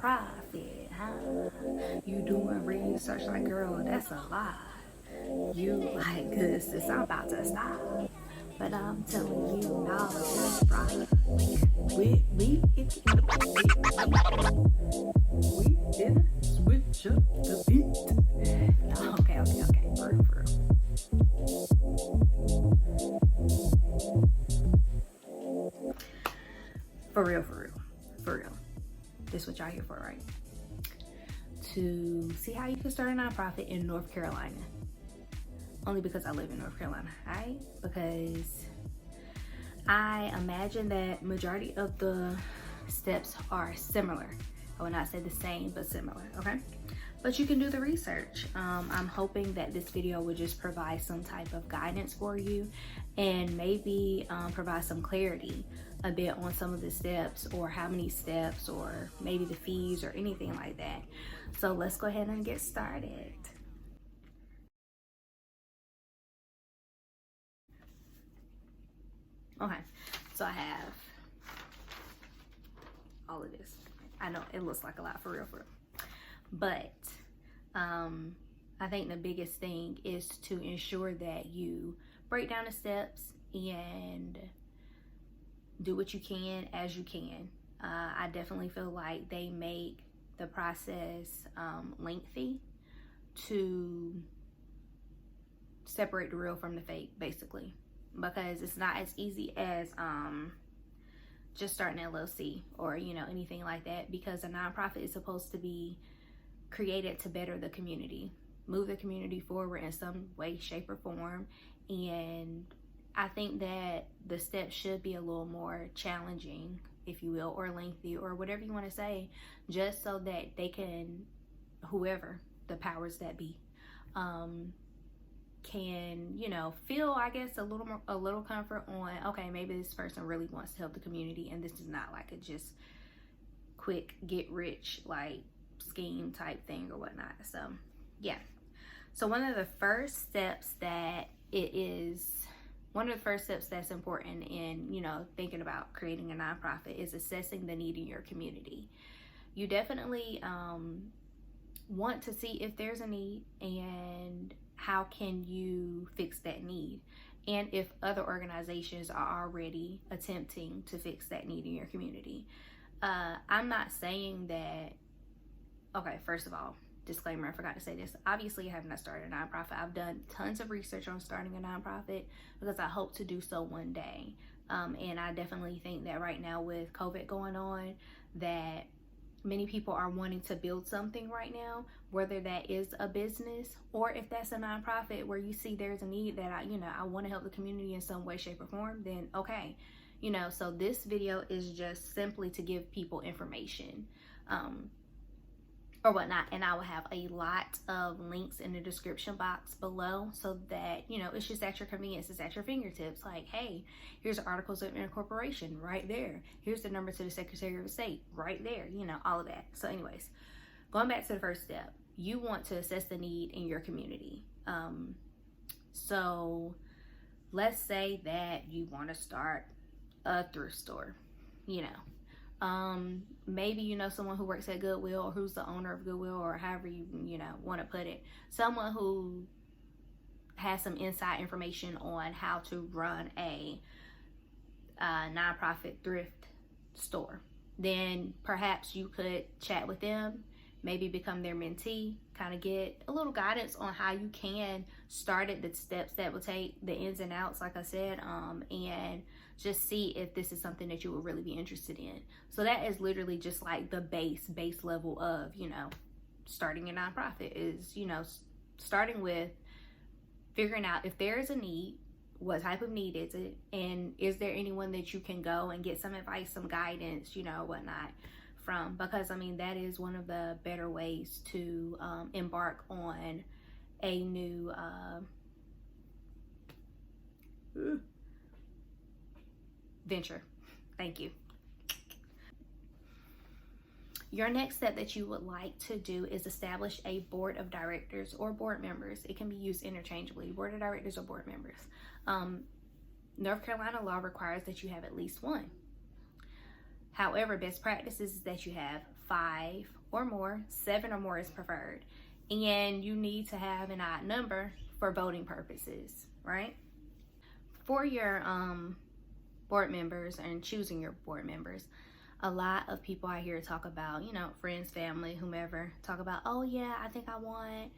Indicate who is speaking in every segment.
Speaker 1: non-profit, huh? You doing research like, girl, that's a lie. You like this, I'm about to stop. But I'm telling you, knowledge is right. We didn't switch up the beat. No, okay. For real. For real. This is what y'all here for, right? To see how you can start a nonprofit in North Carolina. Only because I live in North Carolina, right? Because I imagine that majority of the steps are similar. I would not say the same, but similar, okay? But you can do the research. I'm hoping that this video would just provide some type of guidance for you and maybe provide some clarity a bit on some of the steps or how many steps or maybe the fees or anything like that. So let's go ahead and get started. Okay, so I have all of this. I know it looks like a lot for real, but I think the biggest thing is to ensure that you break down the steps and do what you can as you can. I definitely feel like they make the process lengthy to separate the real from the fake, basically, because it's not as easy as just starting an LLC or anything like that, because a nonprofit is supposed to be created to better the community, move the community forward in some way, shape, or form. And I think that the steps should be a little more challenging, if you will, or lengthy, or whatever you want to say, just so that they can, whoever the powers that be, can feel, I guess, a little comfort on, okay, maybe this person really wants to help the community, and this is not like a just quick get rich like scheme type thing or whatnot. So yeah, so one of the first steps that's important in thinking about creating a nonprofit is assessing the need in your community. You definitely want to see if there's a need and how can you fix that need, and if other organizations are already attempting to fix that need in your community. I'm not saying that, okay, first of all, disclaimer, I forgot to say this. Obviously, I have not started a nonprofit. I've done tons of research on starting a nonprofit because I hope to do so one day. And I definitely think that right now with COVID going on, that many people are wanting to build something right now, whether that is a business or if that's a nonprofit where you see there's a need that I want to help the community in some way, shape, or form, then okay. So this video is just simply to give people information or whatnot, and I will have a lot of links in the description box below so that it's just at your convenience, it's at your fingertips. Like, hey, here's the articles of incorporation right there, here's the number to the Secretary of State right there, all of that. So anyways, going back to the first step, you want to assess the need in your community. So let's say that you want to start a thrift store, maybe someone who works at Goodwill, or who's the owner of Goodwill, or however you want to put it, someone who has some inside information on how to run a nonprofit thrift store. Then perhaps you could chat with them, maybe become their mentee, kind of get a little guidance on how you can start it, the steps that will take, the ins and outs, like I said, and just see if this is something that you would really be interested in. So that is literally just like the base level of starting a nonprofit, is starting with figuring out if there is a need, what type of need is it, and is there anyone that you can go and get some advice, some guidance, whatnot from, because that is one of the better ways to embark on a new venture. Thank you. Your next step that you would like to do is establish a board of directors or board members. It can be used interchangeably, board of directors or board members. North Carolina law requires that you have at least one. However, best practices is that you have 5 or more, 7 or more is preferred. And you need to have an odd number for voting purposes, right? For your board members and choosing your board members, a lot of people I hear talk about, friends, family, whomever, talk about, oh yeah, I think I want,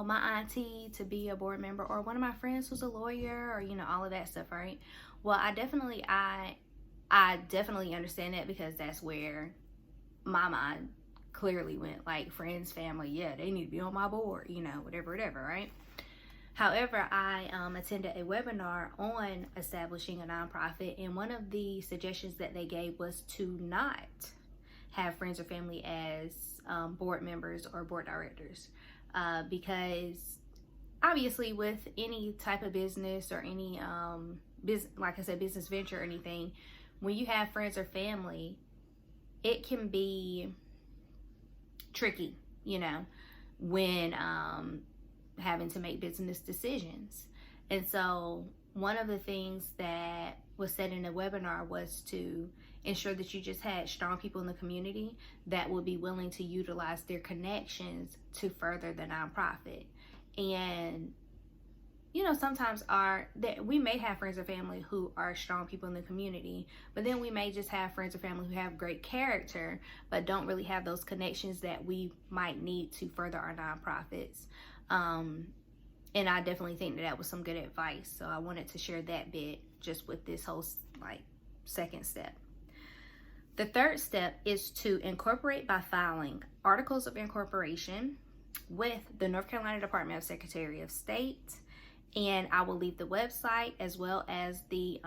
Speaker 1: my auntie to be a board member, or one of my friends who's a lawyer, or, all of that stuff, right? Well, I definitely understand that, because that's where my mind clearly went, like friends, family, yeah, they need to be on my board, whatever, right? However, I attended a webinar on establishing a nonprofit, and one of the suggestions that they gave was to not have friends or family as board members or board directors, because obviously with any type of business or any like I said, business venture or anything, when you have friends or family, it can be tricky, when having to make business decisions. And so one of the things that was said in the webinar was to ensure that you just had strong people in the community that would be willing to utilize their connections to further the nonprofit. And sometimes we may have friends or family who are strong people in the community, but then we may just have friends or family who have great character but don't really have those connections that we might need to further our nonprofits. And I definitely think that was some good advice, so I wanted to share that bit just with this whole second step. The third step is to incorporate by filing articles of incorporation with the North Carolina Department of Secretary of State. And I will leave the website as well as the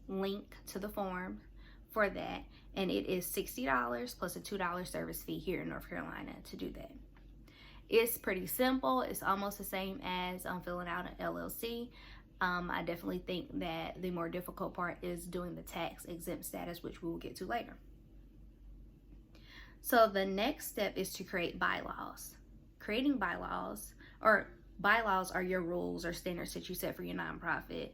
Speaker 1: link to the form for that. And it is $60 plus a $2 service fee here in North Carolina to do that. It's pretty simple. It's almost the same as filling out an LLC. I definitely think that the more difficult part is doing the tax exempt status, which we will get to later. So the next step is to create bylaws. Creating bylaws are your rules or standards that you set for your nonprofit.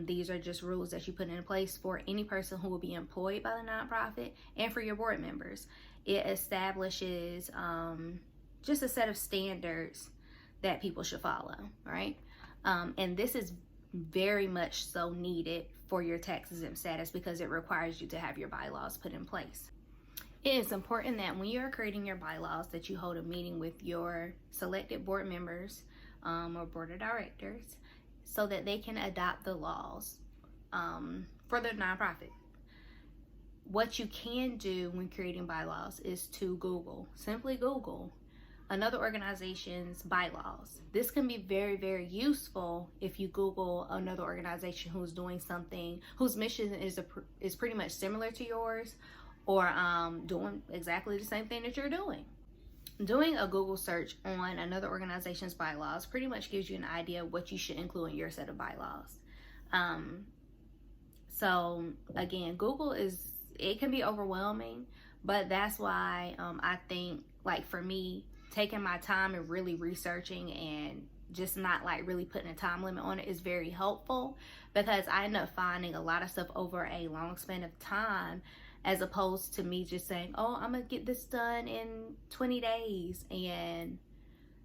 Speaker 1: These are just rules that you put in place for any person who will be employed by the nonprofit and for your board members. It establishes just a set of standards that people should follow, right? And this is very much so needed for your tax exempt status, because it requires you to have your bylaws put in place. It is important that when you're creating your bylaws that you hold a meeting with your selected board members or board of directors so that they can adopt the laws for the nonprofit. What you can do when creating bylaws is to simply Google another organization's bylaws. This can be very, very useful if you Google another organization who's doing something, whose mission is pretty much similar to yours, or doing exactly the same thing that you're doing. Doing a Google search on another organization's bylaws pretty much gives you an idea of what you should include in your set of bylaws. So again, it can be overwhelming, but that's why I think, for me, taking my time and really researching and just not really putting a time limit on it is very helpful, because I end up finding a lot of stuff over a long span of time, as opposed to me just saying, oh, I'm gonna get this done in 20 days, and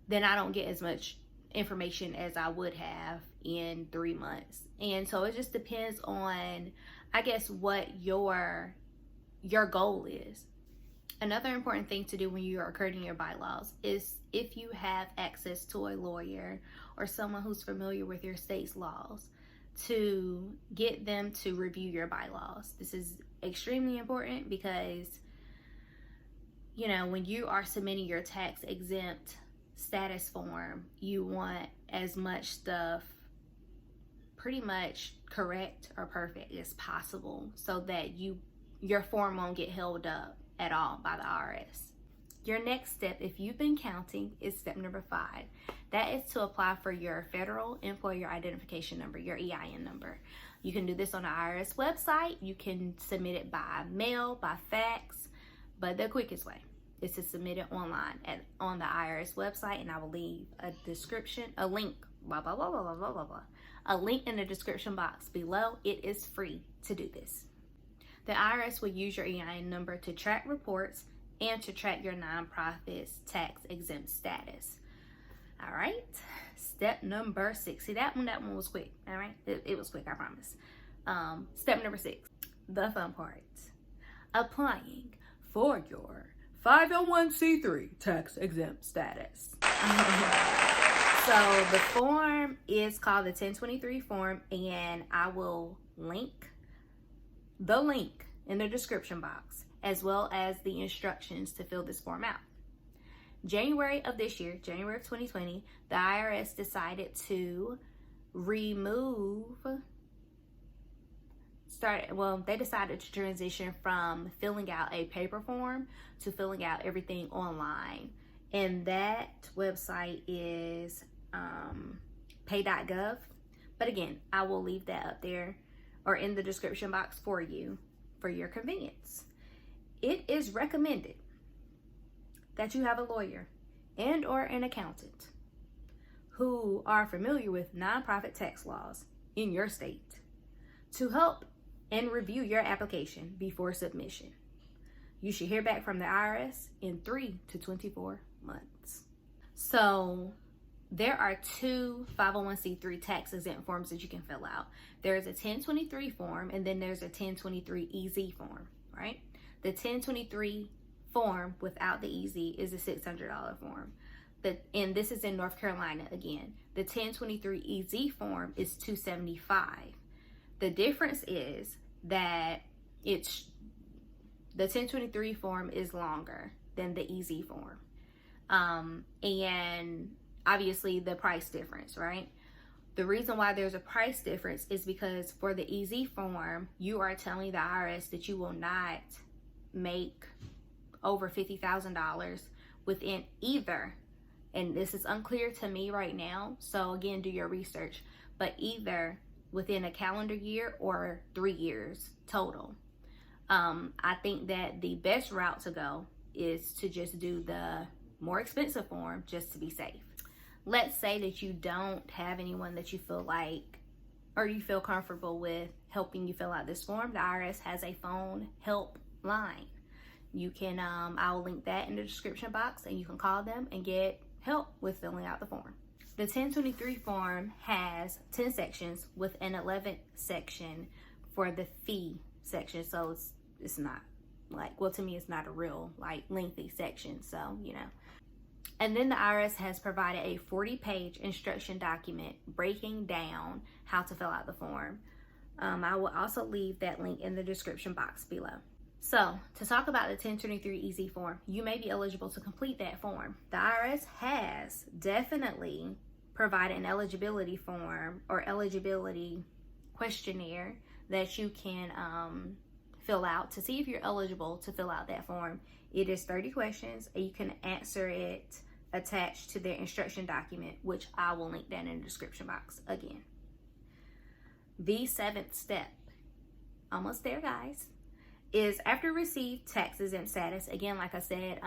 Speaker 1: then I don't get as much information as I would have in 3 months. And so it just depends on, I guess, what your goal is. Another important thing to do when you are creating your bylaws is, if you have access to a lawyer or someone who's familiar with your state's laws, to get them to review your bylaws. This is extremely important because, when you are submitting your tax exempt status form, you want as much stuff pretty much correct or perfect as possible, so that your form won't get held up at all by the IRS. Your next step, if you've been counting, is step number 5. That is to apply for your federal employer identification number, your EIN number. You can do this on the IRS website. You can submit it by mail, by fax, but the quickest way is to submit it online on the IRS website, and I will leave a link, a link in the description box below. It is free to do this. The IRS will use your EIN number to track reports and to track your nonprofit's tax exempt status. All right, step number 6. See, that one was quick. All right, it was quick, I promise. Step number 6, the fun part: applying for your 501c3 tax exempt status. So the form is called the 1023 form, and I will link the link in the description box, as well as the instructions to fill this form out. January of this year, January of 2020, the IRS decided to they decided to transition from filling out a paper form to filling out everything online. And that website is pay.gov. But again, I will leave that up there or in the description box for you for your convenience. It is recommended that you have a lawyer and or an accountant who are familiar with nonprofit tax laws in your state to help and review your application before submission. You should hear back from the IRS in 3 to 24 months. So there are 2 501c3 tax exempt forms that you can fill out. There's a 1023 form, and then there's a 1023 EZ form, right? The 1023 form without the EZ is a $600 form. And this is in North Carolina again. The 1023 EZ form is $275. The difference is that the 1023 form is longer than the EZ form. And obviously the price difference, right? The reason why there's a price difference is because for the EZ form, you are telling the IRS that you will not make over $50,000 within either, and this is unclear to me right now, so again, do your research, but either within a calendar year or 3 years total. I think that the best route to go is to just do the more expensive form just to be safe. Let's say that you don't have anyone that you feel like or you feel comfortable with helping you fill out this form. The IRS has a phone help line. You can, I'll link that in the description box, and you can call them and get help with filling out the form. The 1023 form has 10 sections with an 11th section for the fee section. So it's not like, well, to me, it's not a real like lengthy section. So, you know. And then the IRS has provided a 40-page instruction document breaking down how to fill out the form. I will also leave that link in the description box below. So, to talk about the 1023 EZ form, you may be eligible to complete that form. The IRS has definitely provided an eligibility form or eligibility questionnaire that you can fill out to see if you're eligible to fill out that form. It is 30 questions, and you can answer it attached to their instruction document, which I will link that in the description box again. The 7th step, almost there, guys, is after you receive tax exempt status. Again, like I said,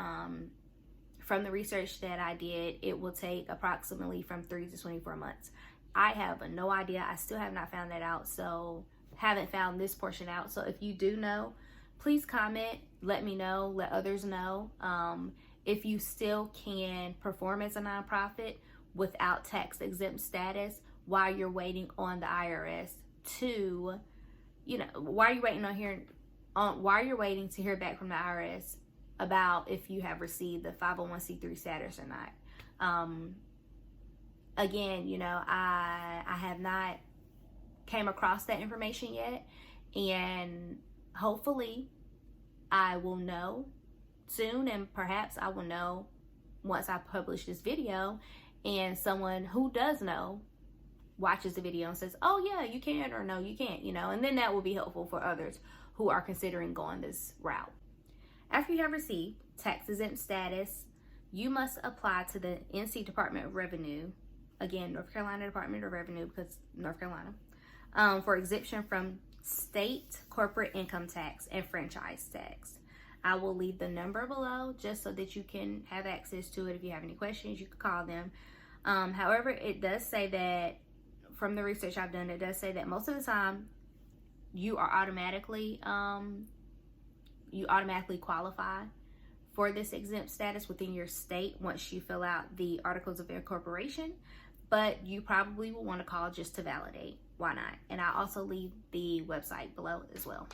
Speaker 1: from the research that I did, it will take approximately from 3 to 24 months. I have no idea. I still have not found that out, so haven't found this portion out. So if you do know, please comment, let me know, let others know. If you still can perform as a nonprofit without tax exempt status while you're waiting on the IRS to, while you're waiting to hear back from the IRS about if you have received the 501c3 status or not. Again, I have not came across that information yet, and hopefully I will know soon, and perhaps I will know once I publish this video and someone who does know watches the video and says, oh yeah, you can, or no, you can't, and then that will be helpful for others who are considering going this route. After you have received tax exempt status, you must apply to the NC Department of Revenue, again, North Carolina Department of Revenue, because North Carolina, for exemption from state corporate income tax and franchise tax. I will leave the number below just so that you can have access to it. If you have any questions, you can call them. However, it does say that, from the research I've done, it does say that most of the time you are automatically qualify for this exempt status within your state once you fill out the articles of incorporation, but you probably will want to call just to validate. Why not? And I'll also leave the website below as well.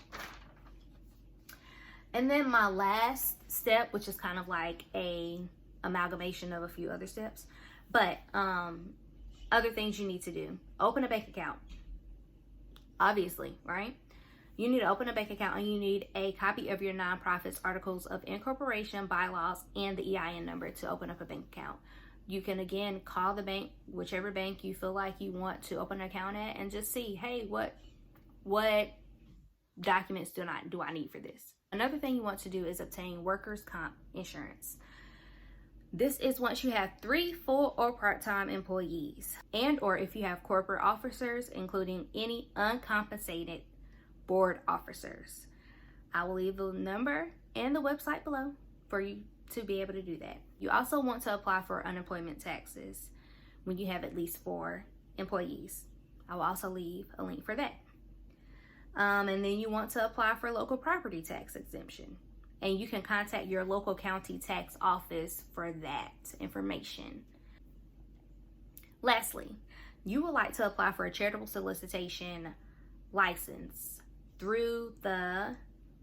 Speaker 1: And then my last step, which is kind of like a amalgamation of a few other steps, but other things you need to do: open a bank account. Obviously, right? You need to open a bank account, and you need a copy of your nonprofit's articles of incorporation, bylaws, and the EIN number to open up a bank account. You can again call the bank, whichever bank you feel like you want to open an account at, and just see, hey, what documents do I need for this? Another thing you want to do is obtain workers' comp insurance. This is once you have 3 full or part-time employees, and or if you have corporate officers, including any uncompensated board officers. I will leave the number and the website below for you to be able to do that. You also want to apply for unemployment taxes when you have at least 4 employees. I will also leave a link for that. And then you want to apply for local property tax exemption. And you can contact your local county tax office for that information. Lastly, you would like to apply for a charitable solicitation license through the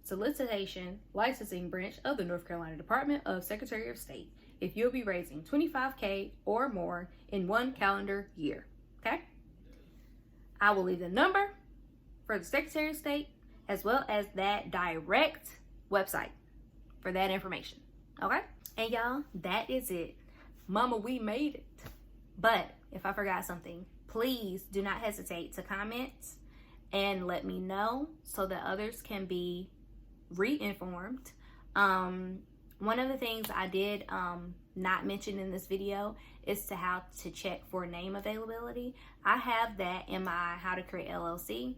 Speaker 1: Solicitation Licensing Branch of the North Carolina Department of Secretary of State if you'll be raising $25,000 or more in 1 calendar year. Okay? I will leave the number for the Secretary of State as well as that direct website for that information. Okay? And y'all, that is it. Mama, we made it. But if I forgot something, please do not hesitate to comment and let me know so that others can be re-informed. One of the things I did not mention in this video is to how to check for name availability. I have that in my How to Create LLC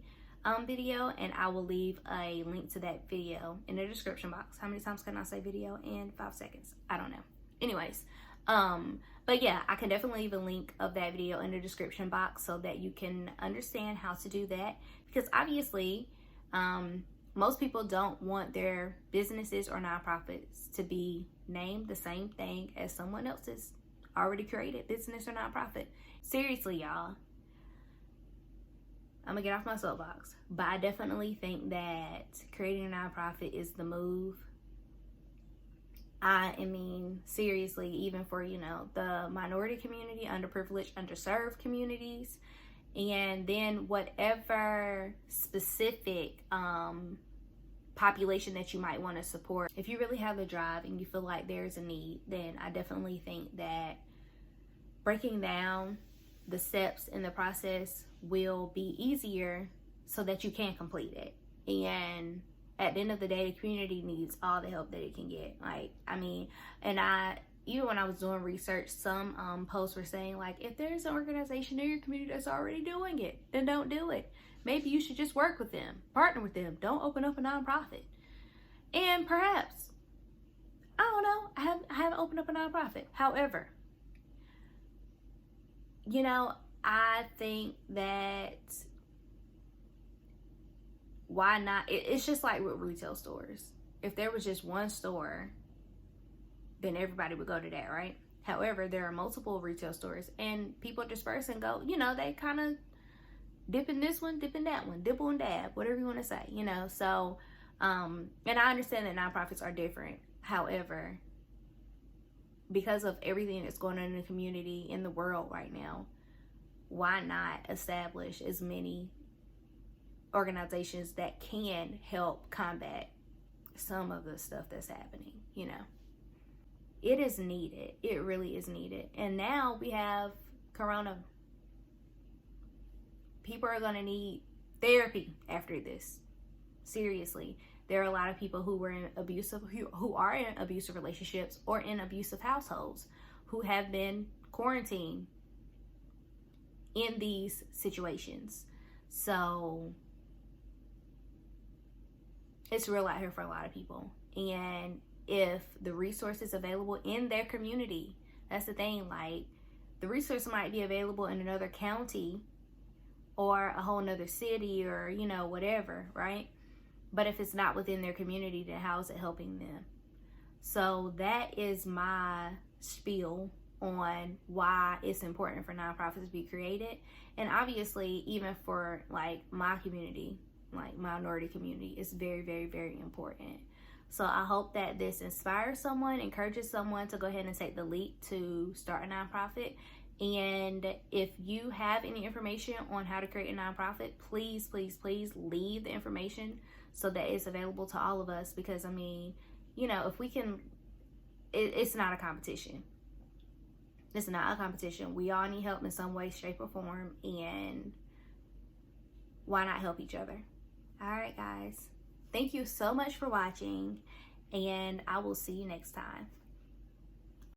Speaker 1: video, and I will leave a link to that video in the description box. How many times can I say video in 5 seconds? I don't know. Anyways, but yeah, I can definitely leave a link of that video in the description box so that you can understand how to do that, because obviously most people don't want their businesses or nonprofits to be named the same thing as someone else's already created business or nonprofit. Seriously, y'all, I'm gonna get off my soapbox, but I definitely think that creating a nonprofit is the move. I mean, seriously, even for, the minority community, underprivileged, underserved communities, and then whatever specific population that you might want to support. If you really have the drive and you feel like there's a need, then I definitely think that breaking down the steps in the process will be easier so that you can complete it. And at the end of the day, the community needs all the help that it can get. Even when I was doing research, some posts were saying, like, if there's an organization in your community that's already doing it, then don't do it. Maybe you should just work with them, partner with them. Don't open up a nonprofit. And perhaps, I don't know, I haven't opened up a nonprofit. However, I think that why not? It's just like with retail stores. If there was just one store, then everybody would go to that, right? However, there are multiple retail stores, and people disperse and go, they kind of dip in this one, dip in that one, dibble and dab, whatever you want to say, So, and I understand that nonprofits are different. However, because of everything that's going on in the community, in the world right now, why not establish as many organizations that can help combat some of the stuff that's happening? It is needed. It really is needed. And now we have Corona. People are going to need therapy after this. Seriously. There are a lot of people who are in abusive relationships or in abusive households who have been quarantined in these situations. So it's real out here for a lot of people. And if the resources available in their community, that's the thing, like the resource might be available in another county or a whole nother city, or, you know, whatever, right? But if it's not within their community, then how is it helping them? So that is my spiel on why it's important for nonprofits to be created. And obviously, even for like my community, like minority community, it's very, very, very important. So I hope that this inspires someone, encourages someone to go ahead and take the leap to start a nonprofit. And if you have any information on how to create a nonprofit, please, please, please leave the information so that it's available to all of us. Because, I mean, you know, if we can, it's not a competition. It's not a competition. We all need help in some way, shape, or form. And why not help each other? All right, guys. Thank you so much for watching. And I will see you next time.